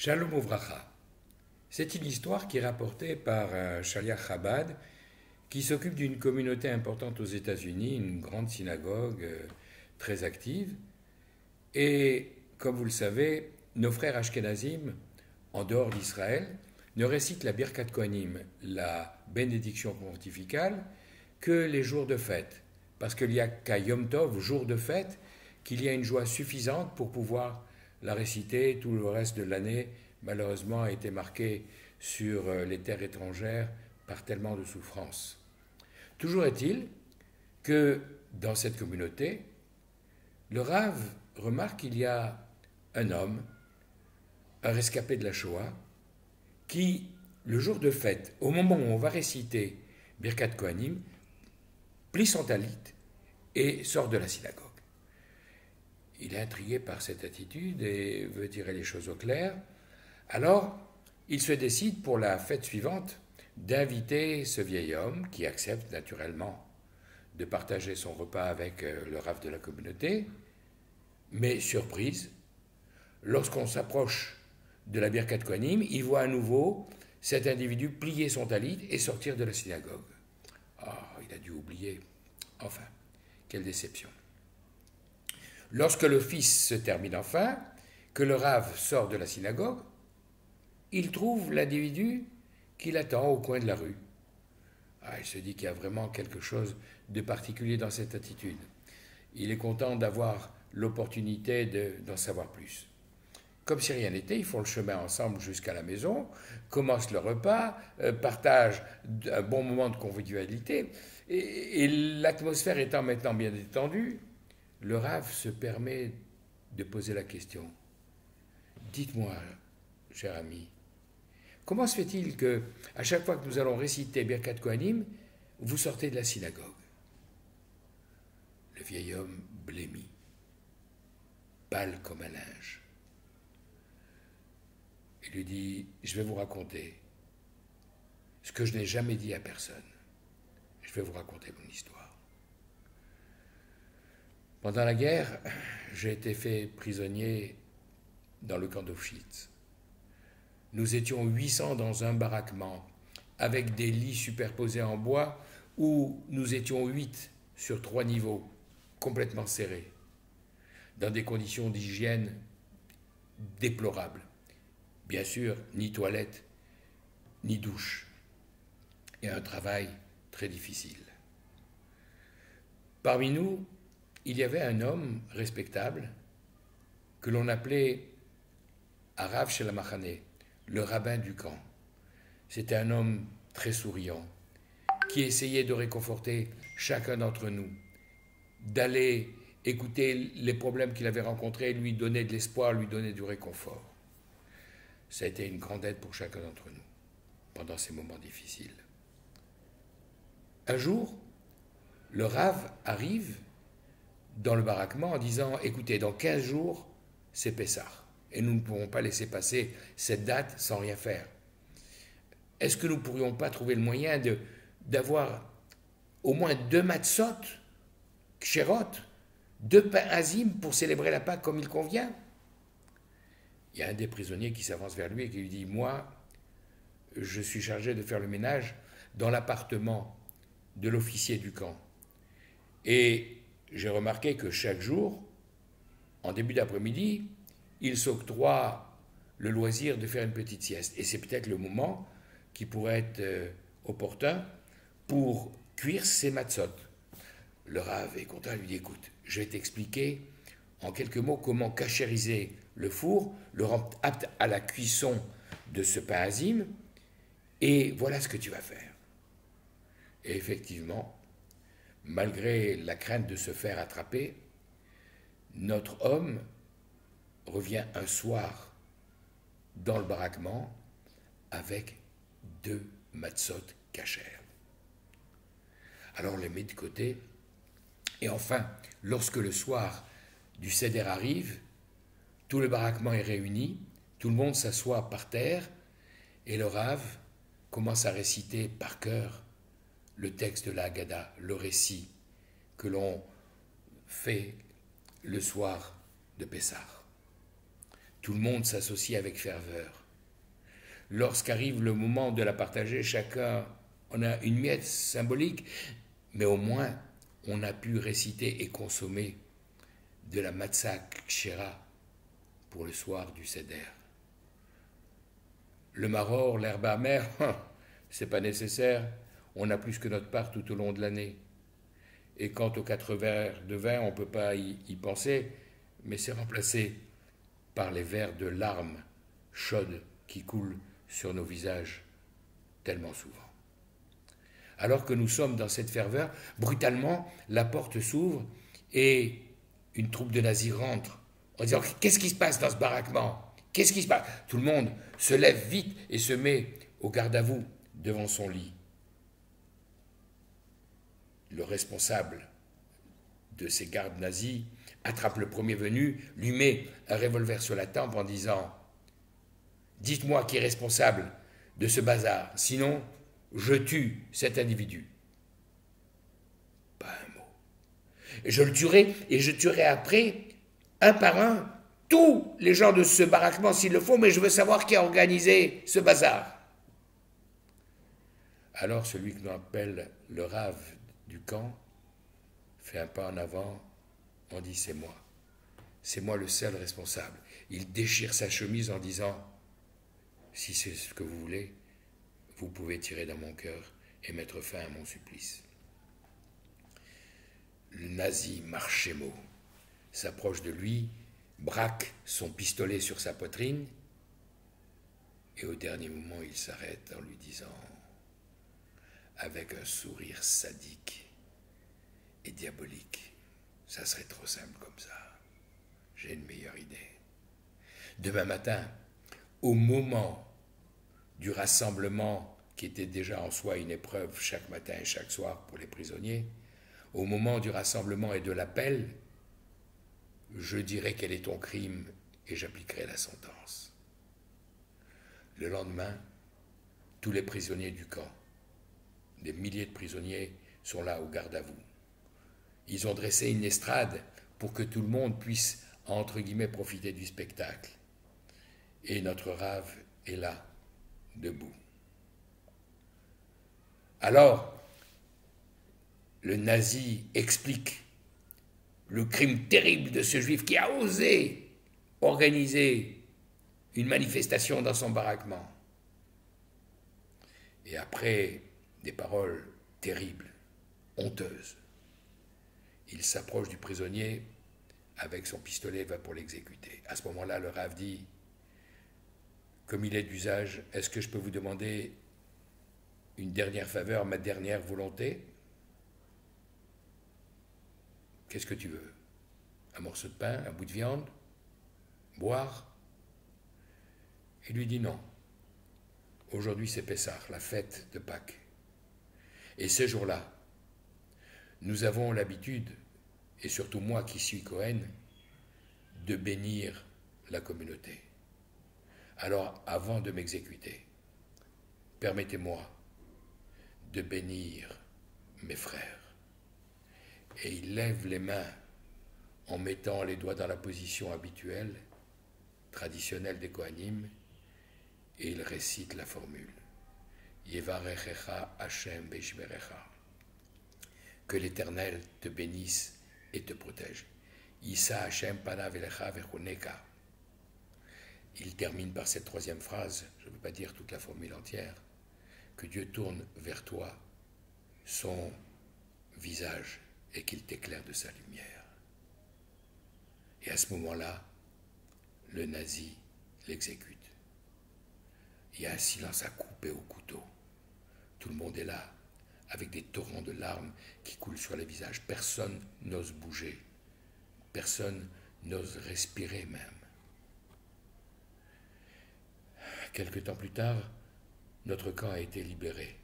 Shalom Uvracha. C'est une histoire qui est rapportée par un Shaliach Chabad qui s'occupe d'une communauté importante aux États-Unis, une grande synagogue très active. Et comme vous le savez, nos frères Ashkenazim, en dehors d'Israël, ne récitent la Birkat Kohanim, la bénédiction pontificale, que les jours de fête. Parce qu'il n'y a qu'à Yom Tov, jour de fête, qu'il y a une joie suffisante pour pouvoir la réciter. Tout le reste de l'année, malheureusement, a été marqué sur les terres étrangères par tellement de souffrances. Toujours est-il que dans cette communauté, le Rav remarque qu'il y a un homme, un rescapé de la Shoah, qui, le jour de fête, au moment où on va réciter Birkat Kohanim, plie son talit et sort de la synagogue. Il est intrigué par cette attitude et veut tirer les choses au clair. Alors, il se décide pour la fête suivante d'inviter ce vieil homme, qui accepte naturellement de partager son repas avec le Rav de la communauté. Mais surprise, lorsqu'on s'approche de la Birkat Kohanim, il voit à nouveau cet individu plier son talit et sortir de la synagogue. Ah, il a dû oublier. Enfin, quelle déception. Lorsque l'office se termine enfin, que le Rav sort de la synagogue, il trouve l'individu qui l'attend au coin de la rue. Ah, il se dit qu'il y a vraiment quelque chose de particulier dans cette attitude. Il est content d'avoir l'opportunité d'en savoir plus. Comme si rien n'était, ils font le chemin ensemble jusqu'à la maison, commencent le repas, partagent un bon moment de convivialité, et l'atmosphère étant maintenant bien détendue, le Rav se permet de poser la question. Dites-moi, cher ami, comment se fait-il que, à chaque fois que nous allons réciter Birkat Kohanim, vous sortez de la synagogue? Le vieil homme blêmit, pâle comme un linge. Il lui dit, je vais vous raconter ce que je n'ai jamais dit à personne. Je vais vous raconter mon histoire. Pendant la guerre, j'ai été fait prisonnier dans le camp d'Auschwitz. Nous étions 800 dans un baraquement, avec des lits superposés en bois, où nous étions 8 sur 3 niveaux, complètement serrés, dans des conditions d'hygiène déplorables. Bien sûr, ni toilette, ni douche, et un travail très difficile. Parmi nous, il y avait un homme respectable que l'on appelait Arav Shelamachane, le rabbin du camp. C'était un homme très souriant, qui essayait de réconforter chacun d'entre nous, d'aller écouter les problèmes qu'il avait rencontrés, lui donner de l'espoir, lui donner du réconfort. Ça a été une grande aide pour chacun d'entre nous, pendant ces moments difficiles. Un jour, le Rav arrive dans le baraquement en disant « Écoutez, dans 15 jours, c'est Pessah, et nous ne pourrons pas laisser passer cette date sans rien faire. Est-ce que nous ne pourrions pas trouver le moyen d'avoir au moins 2 matzot, ksherot, 2 pains azim pour célébrer la Pâque comme il convient ?» Il y a un des prisonniers qui s'avance vers lui et qui lui dit « Moi, je suis chargé de faire le ménage dans l'appartement de l'officier du camp. Et j'ai remarqué que chaque jour, en début d'après-midi, il s'octroie le loisir de faire une petite sieste. Et c'est peut-être le moment qui pourrait être opportun pour cuire ses matzot. » Le Rav est content, il lui dit « Écoute, je vais t'expliquer en quelques mots comment cachériser le four, le rendre apte à la cuisson de ce pain azim, et voilà ce que tu vas faire. » Et effectivement, malgré la crainte de se faire attraper, notre homme revient un soir dans le baraquement avec 2 matzot cachères. Alors on les met de côté, et enfin, lorsque le soir du Seder arrive, tout le baraquement est réuni, tout le monde s'assoit par terre, et le Rav commence à réciter par cœur le texte de la Haggadah, le récit que l'on fait le soir de Pessah. Tout le monde s'associe avec ferveur. Lorsqu'arrive le moment de la partager, chacun en a une miette symbolique, mais au moins on a pu réciter et consommer de la matzah kshera pour le soir du seder. Le maror, l'herbe amère, c'est pas nécessaire, on a plus que notre part tout au long de l'année. Et quant aux 4 verres de vin, on ne peut pas y penser, mais c'est remplacé par les verres de larmes chaudes qui coulent sur nos visages tellement souvent. Alors que nous sommes dans cette ferveur, brutalement, la porte s'ouvre et une troupe de nazis rentre en disant « Qu'est-ce qui se passe dans ce baraquement? Qu'est-ce qui se passe ?» Tout le monde se lève vite et se met au garde-à-vous devant son lit. Le responsable de ces gardes nazis attrape le premier venu, lui met un revolver sur la tempe en disant « Dites-moi qui est responsable de ce bazar, sinon je tue cet individu. » Pas un mot. Et je le tuerai, et je tuerai après, un par un, tous les gens de ce baraquement s'il le faut, mais je veux savoir qui a organisé ce bazar. Alors celui que l'on appelle le rave du camp fait un pas en avant, on dit c'est moi le seul responsable. Il déchire sa chemise en disant si c'est ce que vous voulez, vous pouvez tirer dans mon cœur et mettre fin à mon supplice. Le nazi Marchémo s'approche de lui, braque son pistolet sur sa poitrine et au dernier moment il s'arrête en lui disant avec un sourire sadique et diabolique, ça serait trop simple comme ça. J'ai une meilleure idée. Demain matin, au moment du rassemblement qui était déjà en soi une épreuve chaque matin et chaque soir pour les prisonniers, au moment du rassemblement et de l'appel, je dirai quel est ton crime et j'appliquerai la sentence. Le lendemain, tous les prisonniers du camp, des milliers de prisonniers, sont là au garde-à-vous. Ils ont dressé une estrade pour que tout le monde puisse, entre guillemets, profiter du spectacle. Et notre rave est là, debout. Alors, le nazi explique le crime terrible de ce juif qui a osé organiser une manifestation dans son baraquement. Et après des paroles terribles, honteuses, il s'approche du prisonnier avec son pistolet et va pour l'exécuter. À ce moment-là, le rave dit, comme il est d'usage, est-ce que je peux vous demander une dernière faveur, ma dernière volonté? Qu'est-ce que tu veux? Un morceau de pain, un bout de viande? Boire? Il lui dit non. Aujourd'hui c'est Pessah, la fête de Pâques. Et ce jour-là, nous avons l'habitude, et surtout moi qui suis Cohen, de bénir la communauté. Alors, avant de m'exécuter, permettez-moi de bénir mes frères. Et il lève les mains en mettant les doigts dans la position habituelle, traditionnelle des Kohanim, et il récite la formule. Yevarechecha Hashem beishmerecha. Que l'Éternel te bénisse et te protège. Issa Hashem panav elecha vechoneka. Il termine par cette troisième phrase, je ne veux pas dire toute la formule entière, que Dieu tourne vers toi son visage et qu'il t'éclaire de sa lumière. Et à ce moment-là, le nazi l'exécute. Il y a un silence à couper au couteau. Tout le monde est là, avec des torrents de larmes qui coulent sur les visages. Personne n'ose bouger. Personne n'ose respirer même. Quelque temps plus tard, notre camp a été libéré.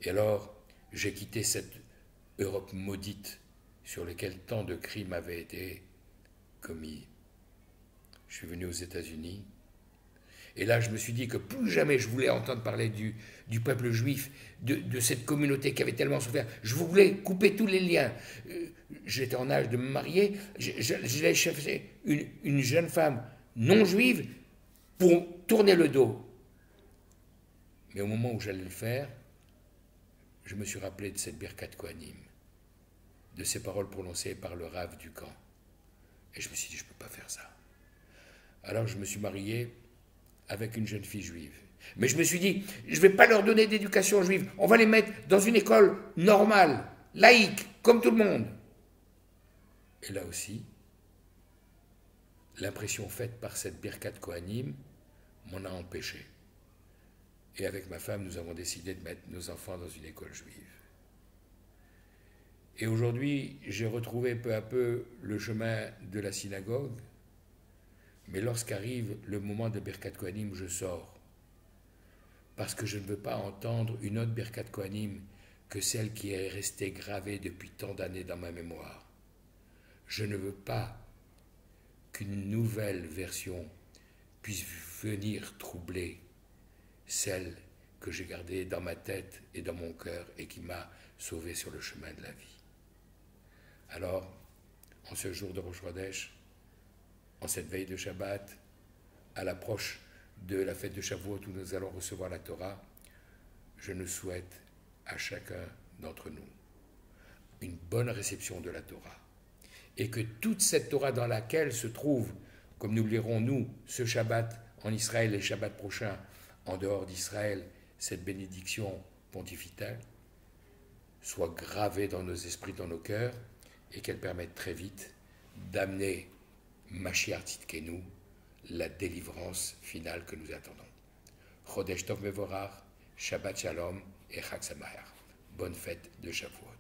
Et alors, j'ai quitté cette Europe maudite sur laquelle tant de crimes avaient été commis. Je suis venu aux États-Unis. Et là, je me suis dit que plus jamais je voulais entendre parler du peuple juif, de cette communauté qui avait tellement souffert. Je voulais couper tous les liens. J'étais en âge de me marier. J'ai cherché une jeune femme non juive pour tourner le dos. Mais au moment où j'allais le faire, je me suis rappelé de cette Birkat Kohanim, de ces paroles prononcées par le Rav du camp. Et je me suis dit, je ne peux pas faire ça. Alors je me suis marié avec une jeune fille juive. Mais je me suis dit, je ne vais pas leur donner d'éducation juive. On va les mettre dans une école normale, laïque, comme tout le monde. Et là aussi, l'impression faite par cette Birkat Kohanim m'en a empêché. Et avec ma femme, nous avons décidé de mettre nos enfants dans une école juive. Et aujourd'hui, j'ai retrouvé peu à peu le chemin de la synagogue. Mais lorsqu'arrive le moment de Birkat Kohanim, je sors. Parce que je ne veux pas entendre une autre Birkat Kohanim que celle qui est restée gravée depuis tant d'années dans ma mémoire. Je ne veux pas qu'une nouvelle version puisse venir troubler celle que j'ai gardée dans ma tête et dans mon cœur et qui m'a sauvé sur le chemin de la vie. Alors, en ce jour de Rosh Chodesh, en cette veille de Shabbat, à l'approche de la fête de Shavuot où nous allons recevoir la Torah, je nous souhaite à chacun d'entre nous une bonne réception de la Torah. Et que toute cette Torah dans laquelle se trouve, comme nous le lirons nous, ce Shabbat en Israël et le Shabbat prochain en dehors d'Israël, cette bénédiction pontificale, soit gravée dans nos esprits, dans nos cœurs, et qu'elle permette très vite d'amener Mashiach Tzidkenu, la délivrance finale que nous attendons. Chodesh Tov Mevorach, Shabbat Shalom et Chag Sameach. Bonne fête de Shavuot.